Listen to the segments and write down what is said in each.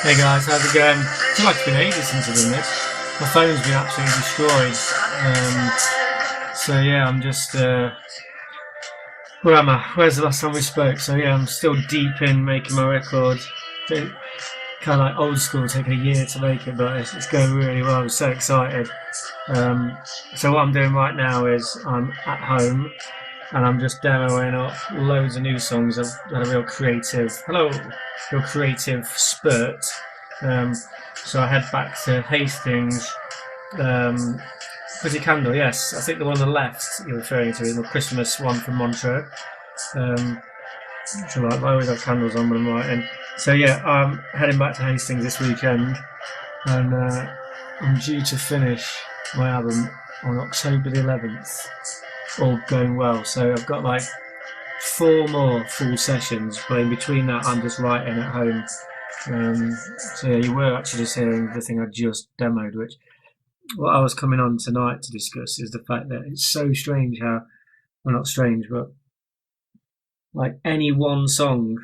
Hey guys, how's it going? I feel like it's been ages since I've done this. My phone's been absolutely destroyed. So yeah, I'm just where am I? Where's the last time we spoke? So yeah, I'm still deep in making my record. Kind of like old school, taking a year to make it, but it's going really well. I'm so excited. Um, so what I'm doing right now is I'm at home and I'm just demoing up loads of new songs. I've had a real creative spurt. Um, so I head back to Hastings. Um, Pretty Candle, yes. I think the one on the left you're referring to is the Christmas one from Montreux. Um, so like, I always have candles on when I'm writing. So yeah, I'm heading back to Hastings this weekend, and I'm due to finish my album on October the 11th. All going well. So I've got like four more full sessions, but in between that, I'm just writing at home. So yeah, you were actually just hearing the thing I just demoed, which what I was coming on tonight to discuss is the fact that it's so strange how, well, not strange, but like any one song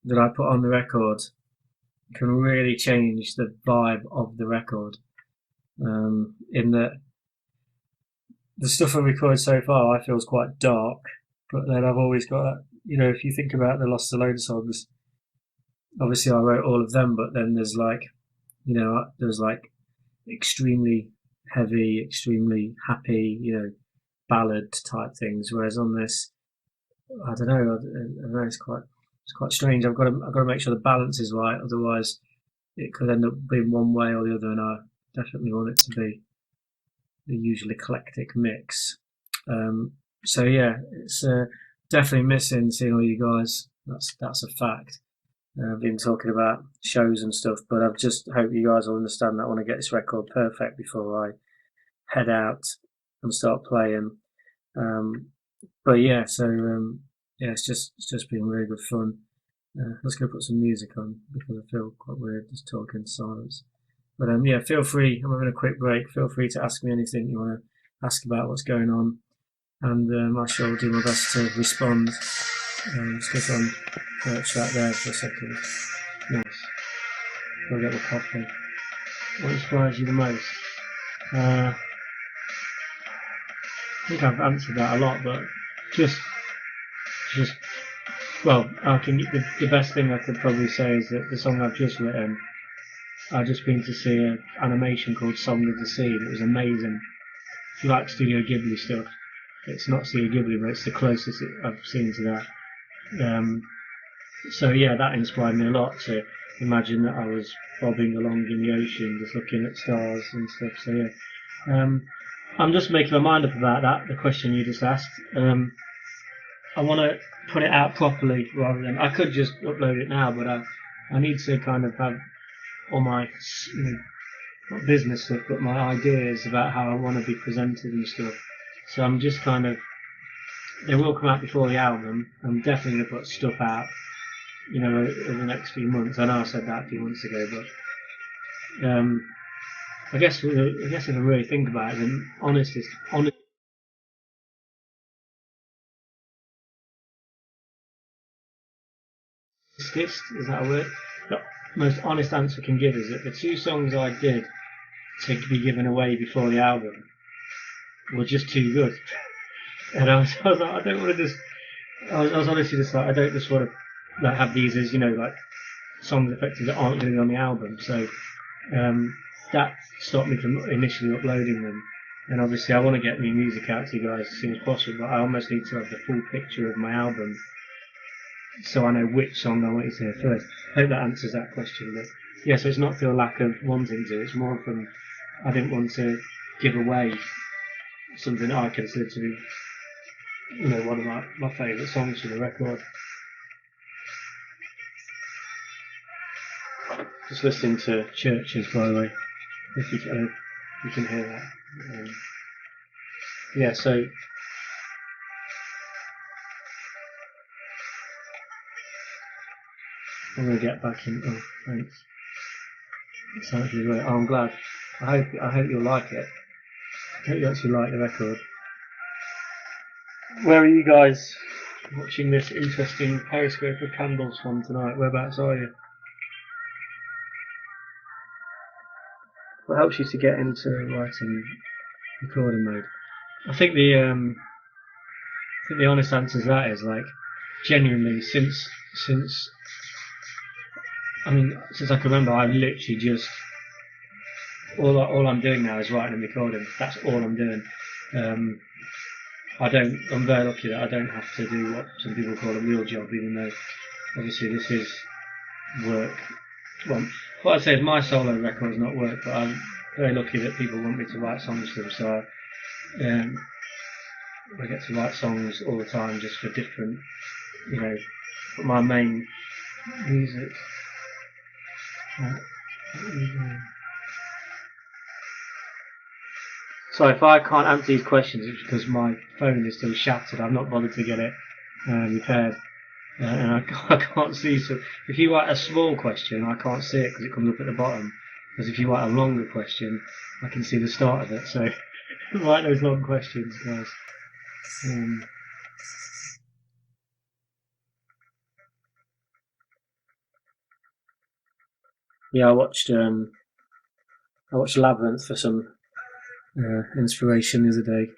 that I put on the record can really change the vibe of the record. In that the stuff I've recorded so far, I feel is quite dark, but then I've always got that. If you think about the Lost Alone songs, obviously I wrote all of them, but then there's like extremely heavy, extremely happy, ballad type things. Whereas on this, I don't know, it's quite strange. I've got to make sure the balance is right, otherwise it could end up being one way or the other, and I definitely want it to be the usual eclectic mix. So yeah, it's definitely missing seeing all you guys. That's a fact. I've been talking about shows and stuff, but I've just hope you guys will understand that I want to get this record perfect before I head out and start playing. Um, but yeah, so yeah, it's just been really good fun. Let's go put some music on because I feel quite weird just talking in silence. But yeah, feel free. I'm having a quick break. Feel free to ask me anything you want to ask about what's going on, and I shall do my best to respond. Let's get on chat there for a second. Nice. Go get the coffee. What inspires you the most? I think I've answered that a lot, but just, just well, I can. The best thing I could probably say is that the song I've just written, I've just been to see an animation called Song of the Sea. And it was amazing. If you like Studio Ghibli stuff, it's not Studio Ghibli, but it's the closest I've seen to that. So yeah, that inspired me a lot to imagine that I was bobbing along in the ocean, just looking at stars and stuff. So yeah, I'm just making my mind up about that. The question you just asked. I want to put it out properly rather than I could just upload it now, but I need to kind of have all my not business stuff, but my ideas about how I want to be presented and stuff. So I'm just kind of they will come out before the album. I'm definitely gonna put stuff out, over the next few months. I know I said that a few months ago, but I guess if I really think about it, then honest is is that a word? The most honest answer I can give is that the two songs I did to be given away before the album were just too good. And I was like, I don't want to just. I was honestly just like, I don't just want to have these as like songs effectively that aren't going to be on the album. So that stopped me from initially uploading them. And obviously, I want to get new music out to you guys as soon as possible. But I almost need to have the full picture of my album, so I know which song I want you to hear first. I hope that answers that question. But yeah, so it's not for a lack of wanting to. It's more from I didn't want to give away something I consider to be one of my favourite songs from the record. Just listening to Churches, by the way, if you can hear that. Yeah, so I'm going to get back in. Oh, thanks. It sounds really great. Oh, I'm glad. I hope you'll like it. I hope you actually like the record. Where are you guys watching this interesting Periscope of candles from tonight? Whereabouts are you? What helps you to get into writing recording mode? I think the honest answer to that is like genuinely since I can remember, I literally just all I'm doing now is writing and recording. That's all I'm doing. I'm very lucky that I don't have to do what some people call a real job, even though obviously this is work. Well, what I'd say is my solo record is not work, but I'm very lucky that people want me to write songs for them. So I get to write songs all the time, just for different, but my main music. So if I can't answer these questions, it's because my phone is still shattered. I've not bothered to get it repaired, and I can't see. So if you write a small question, I can't see it because it comes up at the bottom. Because if you write a longer question, I can see the start of it. So write those long questions, guys. Yeah, I watched Labyrinth for some inspiration the other day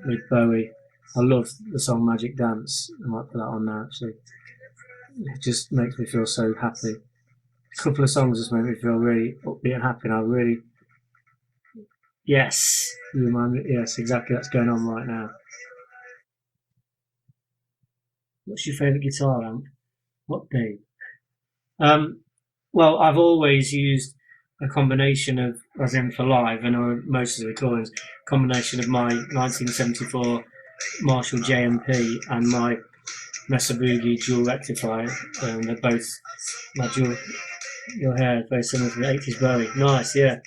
with Bowie. I love the song Magic Dance. I might put that on now actually. It just makes me feel so happy. A couple of songs just make me feel really upbeat and happy, and I really... Yes, you remind me. Yes, exactly, that's going on right now. What's your favourite guitar amp? What day? Well, I've always used a combination of, as in for live and most of the recordings, combination of my 1974 Marshall JMP and my Mesa Boogie dual rectifier. They're both my dual. Your hair is very similar to the 80s Bowie. Nice, yeah.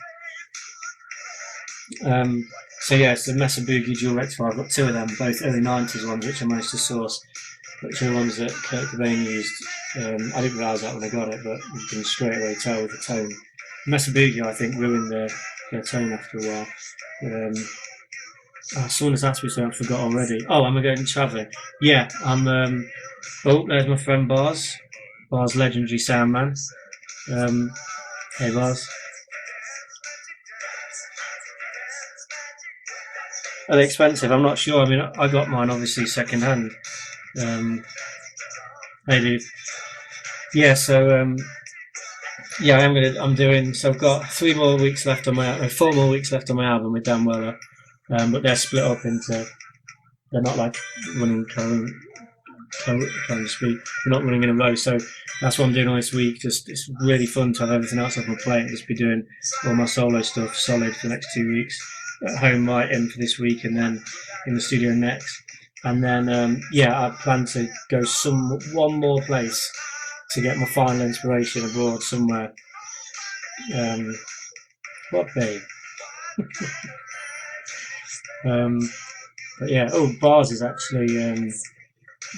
So yeah, it's the Mesa Boogie dual rectifier. I've got two of them, both early 90s ones, which I managed to source, which are the ones that Kurt Cobain used. I didn't realise that when I got it, but you can straight away tell with the tone. Mesa Boogie, I think, ruined their tone after a while. Someone has asked me something I forgot already. Oh, am I going travelling? Yeah, I'm. Oh, there's my friend Bars. Bars, legendary sound man. Hey, Bars. Are they expensive? I'm not sure. I mean, I got mine obviously second hand. Hey, dude. Yeah, so yeah, I'm doing. So I've got 4 more weeks left on my album with Dan Weller, but they're split up into. They're not like running current speed. They're not running in a row. So that's what I'm doing all this week. Just it's really fun to have everything else off my plate and just be doing all my solo stuff solid for the next 2 weeks. At home writing for this week and then in the studio next. And then I plan to go one more place to get my final inspiration abroad somewhere. What babe? But yeah, Bars is actually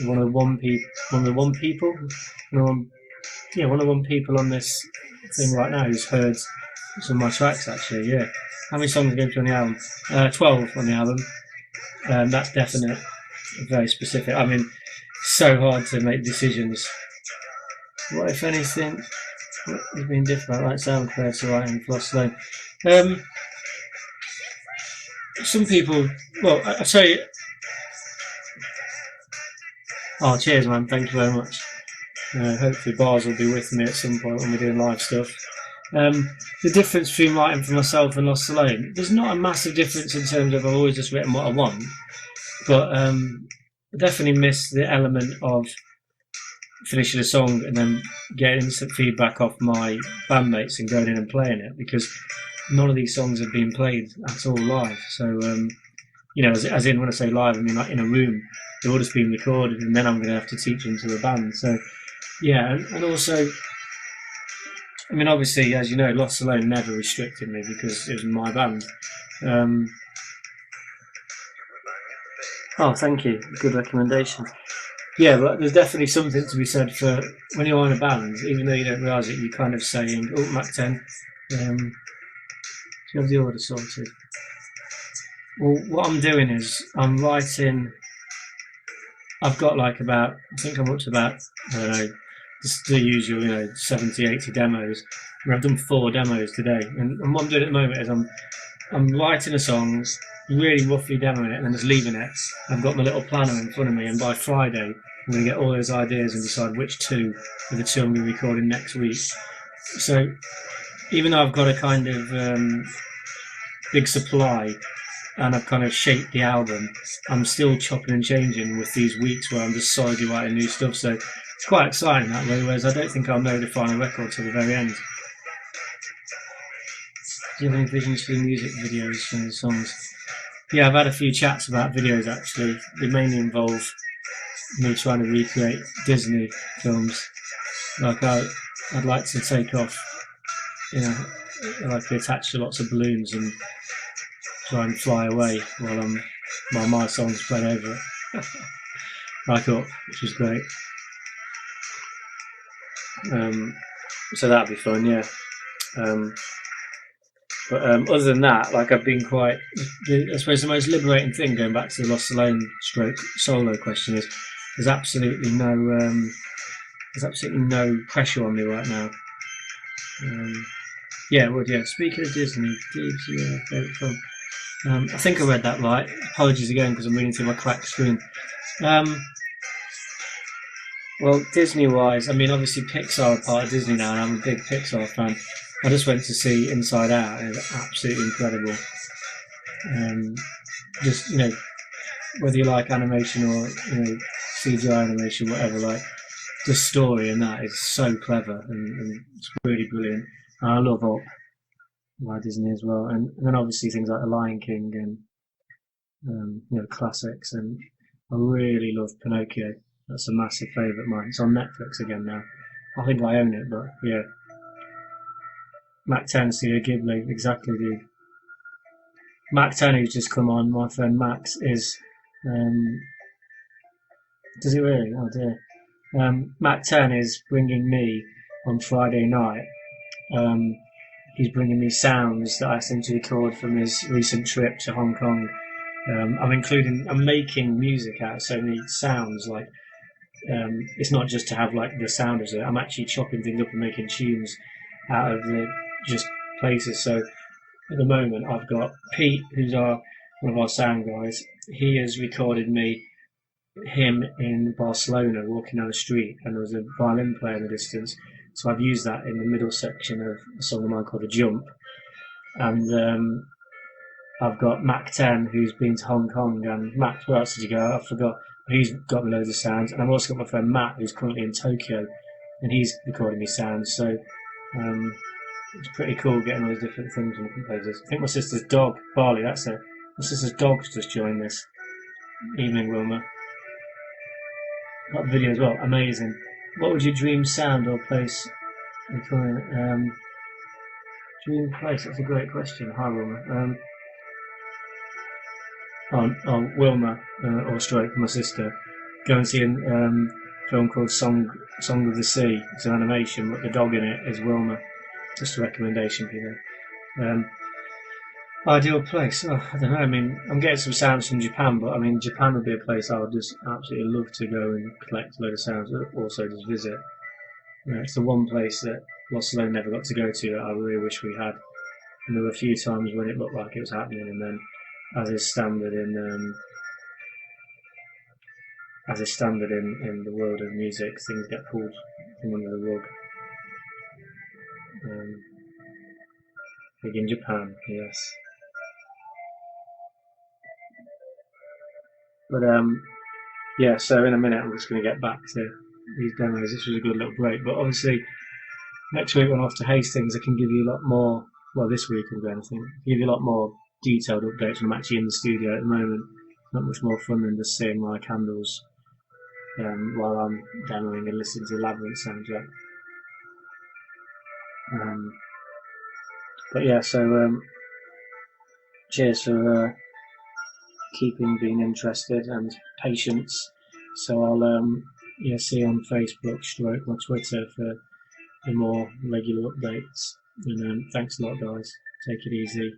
one of the one people on this thing right now who's heard some of my tracks actually. Yeah, how many songs are going to on the album? 12 on the album. That's definite, very specific. I mean, so hard to make decisions. What if anything has been different, like sound compared to writing for Lost Alone? Some people, well, I say, oh, cheers, man, thank you very much. Hopefully, Bars will be with me at some point when we're doing live stuff. The difference between writing for myself and Lost Alone, there's not a massive difference in terms of I've always just written what I want, but I definitely miss the element of finishing a song and then getting instant feedback off my bandmates and going in and playing it, because none of these songs have been played at all live. So as in when I say live, I mean like in a room. They've all just been recorded, and then I'm going to have to teach them to the band. So yeah, and also, I mean, obviously, as you know, Lost Alone never restricted me because it was my band. Oh, thank you. Good recommendation. Yeah, but there's definitely something to be said for when you're in a band, even though you don't realise it, you're kind of saying, oh, Mac 10, do you have the order sorted? Well, what I'm doing is I'm writing, I've got like I think I'm up to about, I don't know, just the usual, 70, 80 demos. I've done 4 demos today, and what I'm doing at the moment is I'm writing the songs, really roughly demoing it, and then just leaving it. I've got my little planner in front of me, and by Friday I'm going to get all those ideas and decide which 2 are the 2 I'm going to be recording next week. So even though I've got a kind of big supply and I've kind of shaped the album, I'm still chopping and changing with these weeks where I'm just solidly writing new stuff. So it's quite exciting that way, whereas I don't think I'll know the final record till the very end. Do you have any visions for the music videos for the songs? Yeah, I've had a few chats about videos actually. They mainly involve me trying to recreate Disney films. Like I'd like to take off, like attach to lots of balloons and try and fly away while my songs played over it. Like Up, which was great. So that'd be fun, yeah. But other than that, like I've been quite. I suppose the most liberating thing, going back to the Lost Alone stroke solo question, is there's absolutely no pressure on me right now. Yeah, it would. Yeah. Speaking of Disney, Deeb's your favourite film? I think I read that right. Apologies again because I'm reading through my cracked screen. Well, Disney-wise, I mean, obviously Pixar are part of Disney now, and I'm a big Pixar fan. I just went to see Inside Out, and it was absolutely incredible. Just whether you like animation or CGI animation, whatever, like the story in that is so clever and it's really brilliant. And I love Up by Disney as well, and then obviously things like The Lion King and classics. And I really love Pinocchio. That's a massive favourite of mine. It's on Netflix again now. I think I own it, but yeah. Mac 10 Studio Ghibli, exactly, dude. Mac 10, who's just come on, my friend Max, is. Does he really? Oh dear. Mac 10 is bringing me on Friday night. He's bringing me sounds that I asked him to record from his recent trip to Hong Kong. I'm making music out of so many sounds, like it's not just to have like the sound of it. I'm actually chopping things up and making tunes out of the just places. So at the moment, I've got Pete, who's one of our sound guys. He has recorded him in Barcelona walking down the street, and there was a violin player in the distance. So I've used that in the middle section of a song of mine called "The Jump." And I've got Mac 10, who's been to Hong Kong, and Mac, where else did you go? I forgot. He's got me loads of sounds, and I've also got my friend Matt, who's currently in Tokyo, and he's recording me sounds. So it's pretty cool getting all these different things from different places. I think my sister's dog, Barley, that's it. My sister's dog's just joined this. Evening, Wilma. Got a video as well, amazing. What would your dream sound or place dream place, that's a great question. Hi, Wilma. Wilma, or Stroke, my sister, go and see a film called Song of the Sea. It's an animation, but the dog in it is Wilma. Just a recommendation for you. Ideal place? Oh, I don't know. I mean, I'm getting some sounds from Japan, but I mean, Japan would be a place I would just absolutely love to go and collect a load of sounds, but also just visit. It's the one place that Lost Alone never got to go to that I really wish we had. And there were a few times when it looked like it was happening, and then, as is standard in the world of music, things get pulled from under the rug. Big in Japan, yes. But yeah, so in a minute I'm just going to get back to these demos. This was a good little break, but obviously next week when I'm off to Hastings, I can give you a lot more. Well, this week I'm going to give you a lot more detailed updates when I'm actually in the studio at the moment. Not much more fun than just seeing my candles while I'm demoing and listening to the Labyrinth soundtrack. But yeah, so cheers for keeping being interested and patience. So I'll see you on Facebook, stroke my Twitter for more regular updates. And thanks a lot, guys. Take it easy.